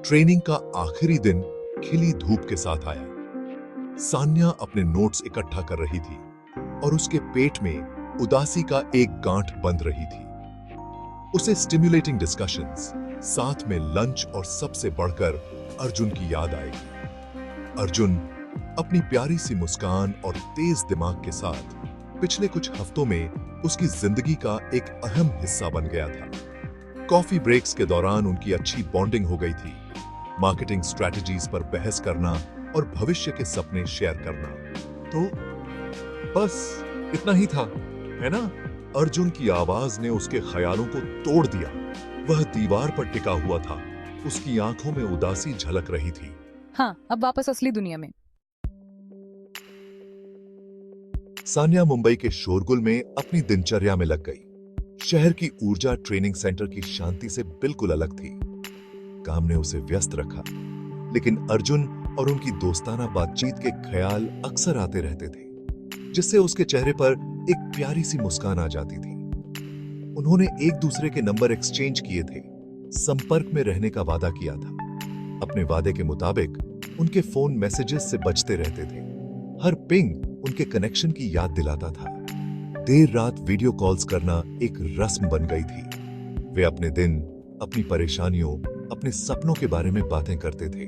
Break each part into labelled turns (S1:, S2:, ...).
S1: Training का आखिरी दिन खिली धूप के साथ आया। सान्या अपने नोट्स इकट्ठा कर रही थी और उसके पेट में उदासी का एक गांठ बंध रही थी। उसे स्टिम्युलेटिंग डिस्कशंस, साथ में लंच और सबसे बढ़कर अर्जुन की याद आएगी। अर्जुन अपनी प्यारी सी मुस्कान और तेज दिमाग के साथ पिछले कुछ हफ्तों में उसकी जिंदगी का एक अहम हिस्सा बन गया था। कॉफी ब्रेक्स के दौरान उनकी अच्छी बॉन्डिंग हो गई थी। मार्केटिंग स्ट्रैटेजीज पर बहस करना और भविष्य के सपने शेयर करना। तो बस इतना ही था, है ना? अर्जुन की आवाज ने उसके ख्यालों को तोड़ दिया। वह दीवार पर टिका हुआ था, उसकी आंखों में उदासी झलक रही थी।
S2: हाँ, अब वापस असली दुनिया में।
S1: सान्या मुंबई के शोरगुल में अपनी दिनचर्या में लग गई। शहर की ऊर्जा ट्रेनिंग सेंटर की शांति से बिल्कुल अलग थी। काम ने उसे व्यस्त रखा, लेकिन अर्जुन और उनकी दोस्ताना बातचीत के ख्याल अक्सर आते रहते थे, जिससे उसके चेहरे पर एक प्यारी सी मुस्कान आ जाती थी। उन्होंने एक दूसरे के नंबर एक्सचेंज किए थे, संपर्क में रहने का वादा किया था। अपने वादे के मुताबिक उनके फोन मैसेजेस से बजते रहते थे। हर पिंग उनके कनेक्शन की याद दिलाता था। देर रात वीडियो कॉल्स करना एक रस्म बन गई थी। वे अपने दिन, अपनी परेशानियों, अपने सपनों के बारे में बातें करते थे।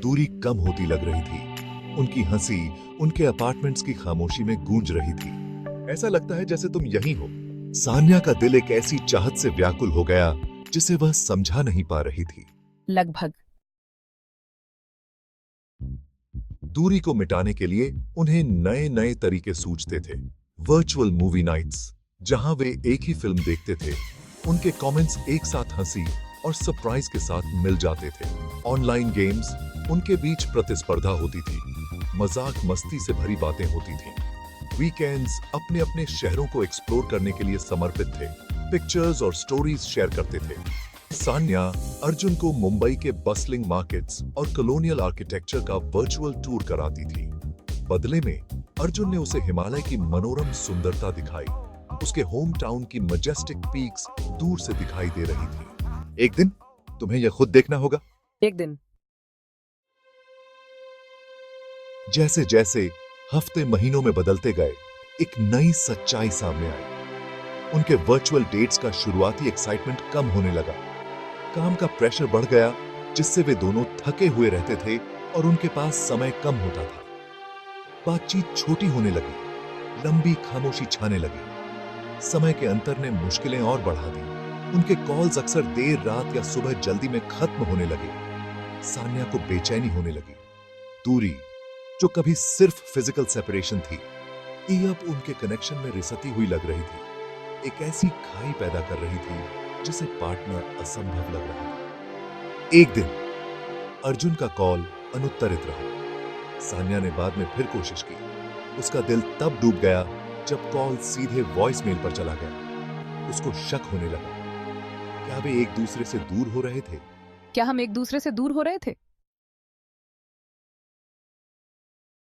S1: दूरी कम होती लग रही थी। उनकी हंसी उनके अपार्टमेंट्स की खामोशी में गूंज रही थी। ऐसा लगता है जैसे तुम यहीं हो। सान्या का दिल एक ऐसी चाहत से व्याकुल हो गया जिसे वह समझा नहीं पा रही थी।
S2: लगभग।
S1: दूरी को मिटाने के लिए उन्हें नए नए तरीके सूझते थे। वर्चुअल मूवी नाइट्स, जहां वे एक ही फिल्म देखते थे, उनके कमेंट्स एक साथ हंसी और सरप्राइज के साथ मिल जाते थे। ऑनलाइन गेम्स, उनके बीच प्रतिस्पर्धा होती थी। मजाक मस्ती से भरी बातें होती थीं। वीकेंड्स अपने अपने शहरों को एक्सप्लोर करने के लिए समर्पित थे। पिक्चर्स और स्टोरीज शेयर करते थे। सान्या अर्जुन को मुंबई के बस्लिंग मार्केट्स और कॉलोनियल आर्किटेक्चर का वर्चुअल टूर कराती थी। बदले में अर्जुन ने उसे हिमालय की मनोरम सुंदरता दिखाई। उसके होम टाउन की मजेस्टिक पीक्स दूर से दिखाई दे रही थी। एक दिन तुम्हें यह खुद देखना होगा।
S2: एक दिन।
S1: जैसे जैसे हफ्ते महीनों में बदलते गए, एक नई सच्चाई सामने आई। उनके वर्चुअल डेट्स का शुरुआती एक्साइटमेंट कम होने लगा। काम का प्रेशर बढ़ गया, जिससे वे दोनों थके हुए रहते थे और उनके पास समय कम होता था। बातचीत छोटी होने लगी, लंबी खामोशी छाने लगी। समय के अंतर ने मुश्किलें और बढ़ा दी। उनके कॉल्स अक्सर देर रात या सुबह जल्दी में खत्म होने लगे। सान्या को बेचैनी होने लगी। दूरी, जो कभी सिर्फ फिजिकल सेपरेशन थी, ये अब उनके कनेक्शन में रिसती हुई लग रही थी। एक ऐसी खाई पैदा कर रही थी जिसे पाटना असंभव लग रहा था। एक दिन अर्जुन का कॉल अनुत्तरित रहा। सान्या ने बाद में फिर कोशिश की। उसका दिल तब डूब गया जब कॉल सीधे वॉइस मेल पर चला गया। उसको शक होने लगा। क्या वे एक दूसरे से दूर हो रहे थे?
S2: क्या हम एक दूसरे से दूर हो रहे थे?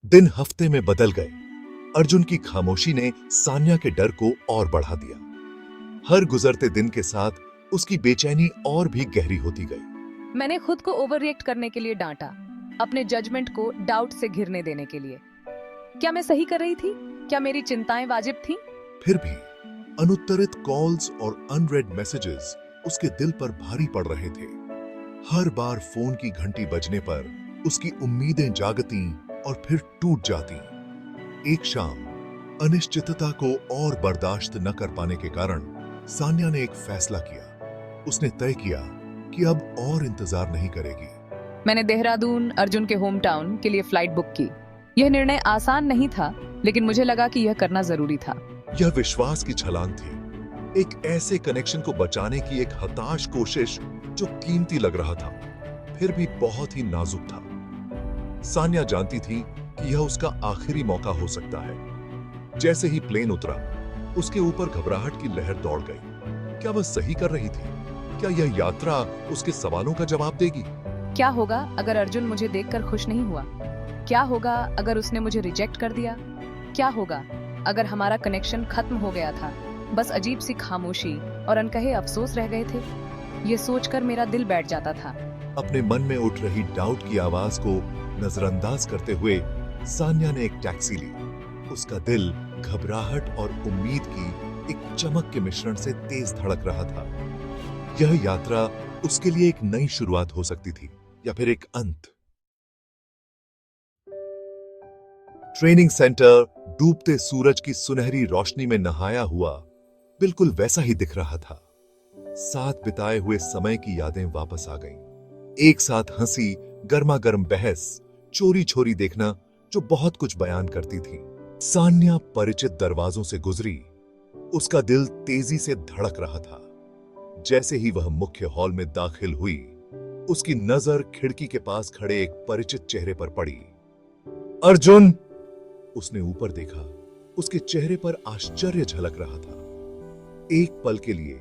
S1: दिन हफ्ते में बदल गए। अर्जुन की खामोशी ने सान्या के डर को और बढ़ा दिया। हर गुजरते दिन के साथ उसकी बेचैनी और भी गहरी होती गई।
S2: मैंने खुद को ओवर रिएक्ट करने के लिए डांटा, अपने जजमेंट को डाउट से घिरने देने के लिए। क्या मैं सही कर रही थी? क्या मेरी चिंताएं वाजिब थीं?
S1: फिर भी अनुत्तरित कॉल्स और अनरेड मैसेजेस उसके दिल पर भारी पड़ रहे थे। हर बार फोन की घंटी बजने पर उसकी उम्मीदें जागती और फिर टूट जाती। एक शाम अनिश्चितता को और बर्दाश्त न कर पाने के कारण सान्या ने एक फैसला किया। उसने तय किया कि अब और इंतजार नहीं करेगी।
S2: मैंने देहरादून, अर्जुन के होम टाउन के लिए फ्लाइट बुक की। यह निर्णय आसान नहीं था, लेकिन मुझे लगा कि यह करना जरूरी था।
S1: यह विश्वास की छलांग थी, एक ऐसे कनेक्शन को बचाने की एक हताश कोशिश जो कीमती लग रहा था, फिर भी बहुत ही नाजुक था। सान्या जानती थी कि यह उसका आखिरी मौका हो सकता है। जैसे ही प्लेन उतरा, उसके ऊपर घबराहट की लहर दौड़ गई। क्या वह सही कर रही थी? क्या यह यात्रा उसके सवालों का जवाब देगी?
S2: क्या होगा अगर अर्जुन मुझे देखकर खुश नहीं हुआ? क्या होगा अगर उसने मुझे रिजेक्ट कर दिया? क्या होगा अगर हमारा कनेक्शन खत्म हो गया था? बस अजीब सी खामोशी और अनकहे अफसोस रह गए थे। ये सोचकर मेरा दिल बैठ जाता था।
S1: अपने मन में उठ रही डाउट की आवाज को नजरअंदाज करते हुए सान्या ने एक टैक्सी ली। उसका दिल घबराहट और उम्मीद की एक चमक के मिश्रण से तेज धड़क रहा था। यह यात्रा उसके लिए एक नई शुरुआत हो सकती थी या फिर एक अंत। ट्रेनिंग सेंटर डूबते सूरज की सुनहरी रोशनी में नहाया हुआ बिल्कुल वैसा ही दिख रहा था। साथ बिताए हुए समय की यादें वापस आ गईं। एक साथ हंसी, गर्मा गर्म बहस, चोरी छोरी देखना जो बहुत कुछ बयान करती थी। सान्या परिचित दरवाजों से गुजरी। उसका दिल तेजी से धड़क रहा था। जैसे ही वह मुख्य हॉल में दाखिल हुई, उसकी नजर खिड़की के पास खड़े एक परिचित चेहरे पर पड़ी। अर्जुन! उसने ऊपर देखा। उसके चेहरे पर आश्चर्य झलक रहा था। एक पल के लिए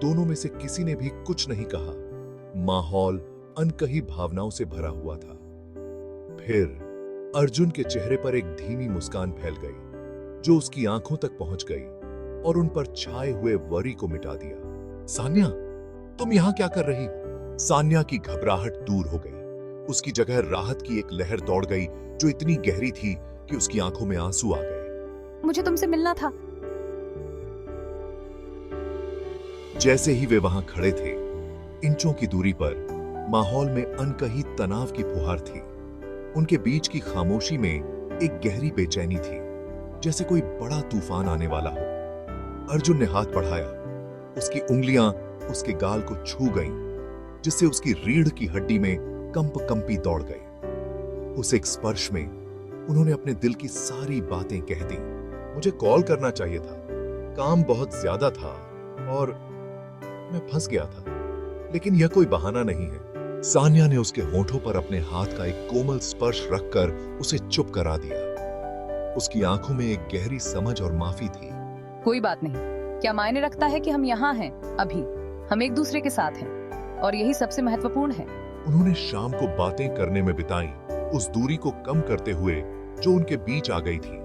S1: दोनों में से किसी ने भी कुछ नहीं कहा। माहौल अनकही भावनाओं से भरा हुआ था। फिर अर्जुन के चेहरे पर एक धीमी मुस्कान फैल गई, जो उसकी आंखों तक पहुंच गई और उन पर छाए हुए वरी को मिटा दिया। सान्या, तुम यहां क्या कर रही हो? सान्या की घबराहट दूर हो गई। उसकी जगह राहत की एक लहर दौड़ गई, जो इतनी गहरी थी कि उसकी आंखों में आंसू आ गए।
S2: मुझे तुमसे मिलना था।
S1: जैसे ही वे वहां खड़े थे, इंचों की दूरी पर माहौल में अनकही तनाव की फुहार थी। उनके बीच की खामोशी में एक गहरी बेचैनी थी, जैसे कोई बड़ा तूफान आने वाला हो। अर्जुन ने हाथ बढ़ाया। उसकी उंगलियां उसके गाल को छू गईं, जिससे उसकी रीढ़ की हड्डी में कंपी दौड़ गई। उस एक स्पर्श में उन्होंने अपने दिल की सारी बातें कह दी। मुझे कॉल करना चाहिए था, काम बहुत ज्यादा था और मैं फंस गया था, लेकिन यह कोई बहाना नहीं है। सान्या ने उसके होठों पर अपने हाथ का एक कोमल स्पर्श रखकर उसे चुप करा दिया। उसकी आंखों में एक गहरी समझ और माफी थी।
S2: कोई बात नहीं। क्या मायने रखता है कि हम यहाँ हैं? अभी हम एक दूसरे के साथ हैं और यही सबसे महत्वपूर्ण है।
S1: उन्होंने शाम को बातें करने में बिताई, उस दूरी को कम करते हुए जो उनके बीच आ गई थी।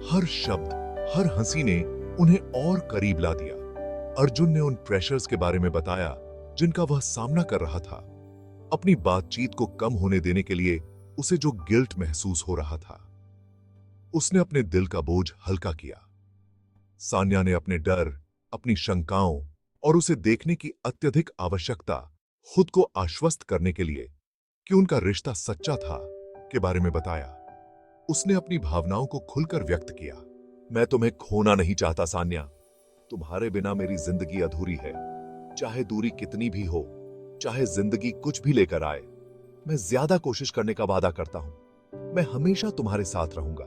S1: हर शब्द, हर हंसी ने उन्हें और करीब ला दिया। अर्जुन ने उन प्रेशर्स के बारे में बताया जिनका वह सामना कर रहा था। अपनी बातचीत को कम होने देने के लिए उसे जो गिल्ट महसूस हो रहा था, उसने अपने दिल का बोझ हल्का किया। सान्या ने अपने डर, अपनी शंकाओं और उसे देखने की अत्यधिक आवश्यकता खुद को आश्वस्त करने के लिए कि उनका रिश्ता सच्चा था के बारे में बताया। उसने अपनी भावनाओं को खुलकर व्यक्त किया। मैं तुम्हें खोना नहीं चाहता सान्या। तुम्हारे बिना मेरी जिंदगी अधूरी है। चाहे दूरी कितनी भी हो, चाहे जिंदगी कुछ भी लेकर आए, मैं ज्यादा कोशिश करने का वादा करता हूं। मैं हमेशा तुम्हारे साथ रहूंगा।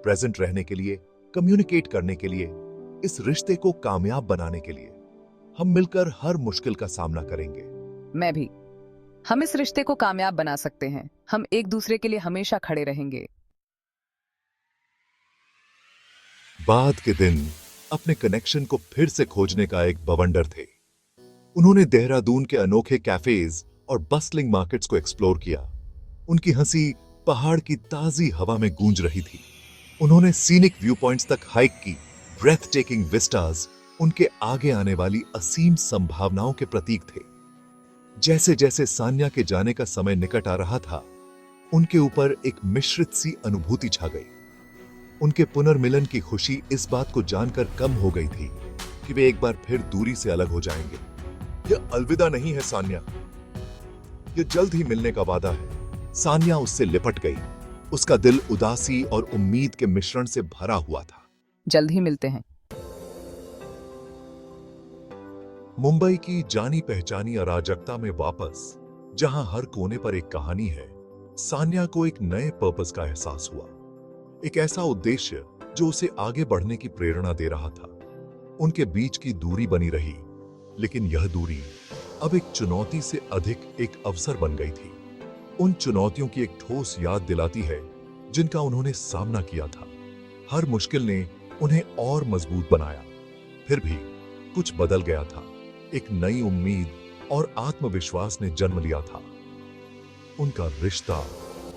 S1: प्रेजेंट रहने के लिए, कम्युनिकेट करने के लिए, इस रिश्ते को कामयाब बनाने के लिए हम मिलकर हर मुश्किल का सामना करेंगे।
S2: मैं भी। हम इस रिश्ते को कामयाब बना सकते हैं। हम एक दूसरे के लिए हमेशा खड़े रहेंगे।
S1: बाद के दिन अपने कनेक्शन को फिर से खोजने का एक बवंडर थे। उन्होंने देहरादून के अनोखे कैफेज और बस्टलिंग मार्केट्स को एक्सप्लोर किया। उनकी हंसी पहाड़ की ताजी हवा में गूंज रही थी। उन्होंने सीनिक व्यू पॉइंट्स तक हाइक की। ब्रेथ टेकिंग विस्टास उनके आगे आने वाली असीम संभावनाओं के प्रतीक थे। जैसे जैसे सान्या के जाने का समय निकट आ रहा था, उनके ऊपर एक मिश्रित सी अनुभूति छा गई। उनके पुनर्मिलन की खुशी इस बात को जानकर कम हो गई थी कि वे एक बार फिर दूरी से अलग हो जाएंगे। यह अलविदा नहीं है सान्या, यह जल्द ही मिलने का वादा है। सान्या उससे लिपट गई। उसका दिल उदासी और उम्मीद के मिश्रण से भरा हुआ था।
S2: जल्द ही मिलते हैं।
S1: मुंबई की जानी पहचानी अराजकता में वापस, जहां हर कोने पर एक कहानी है, सान्या को एक नए पर्पस का एहसास हुआ। एक ऐसा उद्देश्य जो उसे आगे बढ़ने की प्रेरणा दे रहा था। उनके बीच की दूरी बनी रही, लेकिन यह दूरी अब एक चुनौती से अधिक एक अवसर बन गई थी। उन चुनौतियों की एक ठोस याद दिलाती है जिनका उन्होंने सामना किया था। हर मुश्किल ने उन्हें और मजबूत बनाया। फिर भी कुछ बदल गया था। एक नई उम्मीद और आत्मविश्वास ने जन्म लिया था। उनका रिश्ता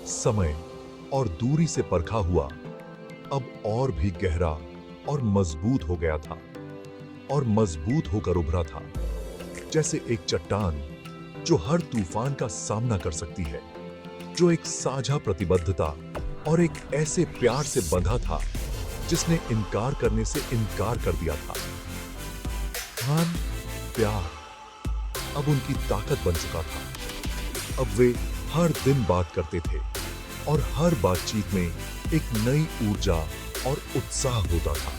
S1: समय और दूरी से परखा हुआ अब और भी गहरा और मजबूत हो गया था, और मजबूत होकर उभरा था, जैसे एक चट्टान जो हर तूफान का सामना कर सकती है, जो एक साझा प्रतिबद्धता और एक ऐसे प्यार से बंधा था जिसने इनकार करने से इनकार कर दिया था। खान, प्यार अब उनकी ताकत बन चुका था। अब वे हर दिन बात करते थे और हर बातचीत में एक नई ऊर्जा और उत्साह होता था।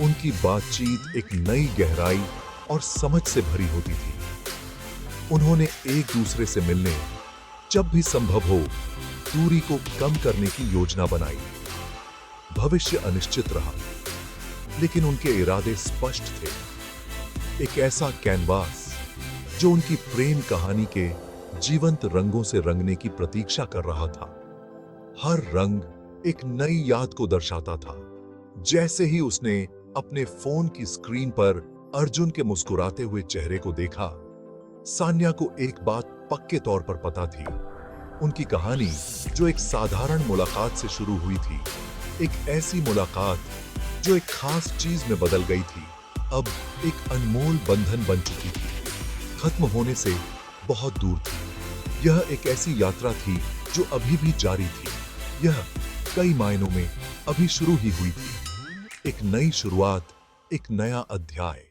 S1: उनकी बातचीत एक नई गहराई और समझ से भरी होती थी। उन्होंने एक दूसरे से मिलने, जब भी संभव हो, दूरी को कम करने की योजना बनाई। भविष्य अनिश्चित रहा, लेकिन उनके इरादे स्पष्ट थे। एक ऐसा कैनवास जो उनकी प्रेम कहानी के जीवंत रंगों से रंगने की प्रतीक्षा कर रहा था। हर रंग एक नई याद को दर्शाता था। जैसे ही उसने अपने फोन की स्क्रीन पर अर्जुन के मुस्कुराते हुए चेहरे को देखा, सान्या को एक बात पक्के तौर पर पता थी। उनकी कहानी, जो एक साधारण मुलाकात से शुरू हुई थी, एक ऐसी मुलाकात जो एक खास चीज में बदल गई थी, अब एक अनमोल बंधन बन चुकी थी। खत्म होने से बहुत दूर थी। यह एक ऐसी यात्रा थी जो अभी भी जारी थी। यह कई मायनों में अभी शुरू ही हुई थी। एक नई शुरुआत, एक नया अध्याय।